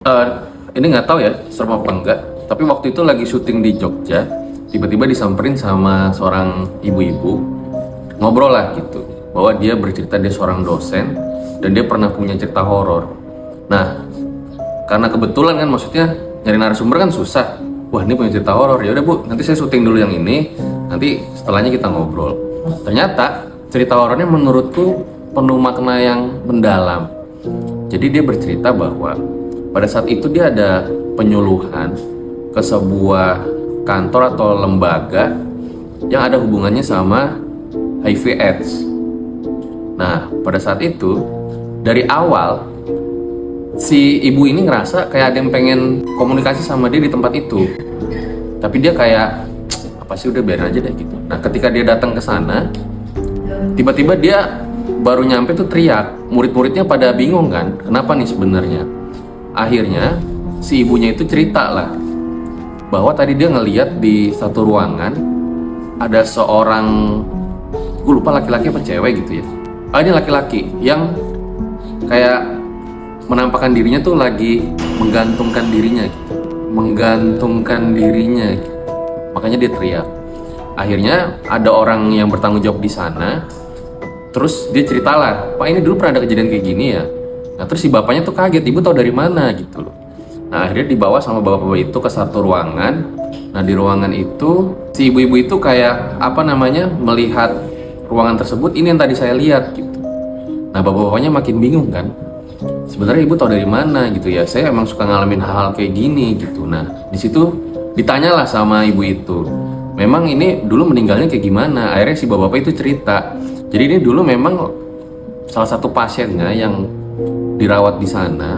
Eh, ini nggak tahu ya serem apa enggak, tapi waktu itu lagi syuting di Jogja, tiba-tiba disamperin sama seorang ibu-ibu, ngobrol lah gitu, bahwa dia bercerita dia seorang dosen dan dia pernah punya cerita horor. Nah, karena kebetulan kan maksudnya nyari narasumber kan susah. Wah, ini punya cerita horor, ya udah Bu, nanti saya syuting dulu yang ini, nanti setelahnya kita ngobrol. Ternyata cerita horornya menurutku penuh makna yang mendalam. Jadi dia bercerita bahwa pada saat itu dia ada penyuluhan ke sebuah kantor atau lembaga yang ada hubungannya sama HIV/AIDS. Nah, pada saat itu dari awal si ibu ini ngerasa kayak ada yang pengen komunikasi sama dia di tempat itu. Tapi dia kayak apa sih, udah biarin aja deh gitu. Nah, ketika dia datang ke sana, tiba-tiba dia baru nyampe tuh teriak. Murid-muridnya pada bingung kan, kenapa nih sebenarnya? Akhirnya si ibunya itu cerita lah bahwa tadi dia ngeliat di satu ruangan ada seorang, gue lupa laki-laki apa cewek gitu ya. Ini laki-laki yang kayak menampakkan dirinya tuh lagi menggantungkan dirinya gitu. Menggantungkan dirinya gitu. Makanya dia teriak. Akhirnya ada orang yang bertanggung jawab di sana. Terus dia ceritalah, Pak, ini dulu pernah ada kejadian kayak gini ya. Nah, terus si bapaknya tuh kaget, ibu tahu dari mana gitu loh. Nah, akhirnya dibawa sama bapak-bapak itu ke satu ruangan. Nah, di ruangan itu si ibu-ibu itu kayak apa namanya, melihat ruangan tersebut, ini yang tadi saya lihat gitu. Nah, bapak-bapaknya makin bingung kan. Sebenarnya ibu tahu dari mana gitu ya. Saya emang suka ngalamin hal-hal kayak gini gitu. Nah, di situ ditanyalah sama ibu itu. Memang ini dulu meninggalnya kayak gimana? Akhirnya si bapak-bapak itu cerita. Jadi ini dulu memang salah satu pasiennya yang dirawat di sana,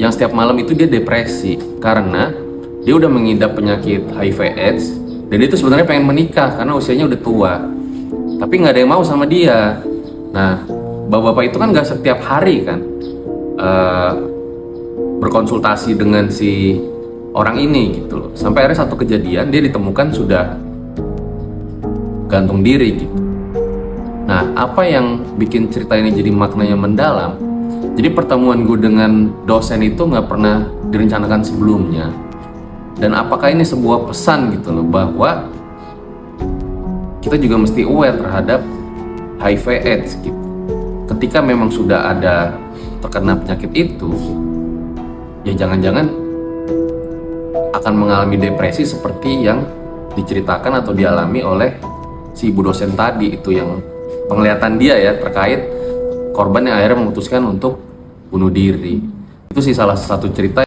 yang setiap malam itu dia depresi karena dia udah mengidap penyakit HIV/AIDS dan dia tuh sebenarnya pengen menikah karena usianya udah tua, tapi nggak ada yang mau sama dia. Nah, bapak-bapak itu kan nggak setiap hari kan berkonsultasi dengan si orang ini gitu loh. Sampai akhirnya satu kejadian dia ditemukan sudah gantung diri gitu. Nah, apa yang bikin cerita ini jadi maknanya mendalam? Jadi pertemuan gue dengan dosen itu nggak pernah direncanakan sebelumnya. Dan apakah ini sebuah pesan gitu loh, bahwa kita juga mesti aware terhadap HIV/AIDS gitu. Ketika memang sudah ada terkena penyakit itu, ya jangan-jangan akan mengalami depresi seperti yang diceritakan atau dialami oleh si ibu dosen tadi itu, yang penglihatan dia ya terkait korban yang akhirnya memutuskan untuk bunuh diri. Itu sih salah satu cerita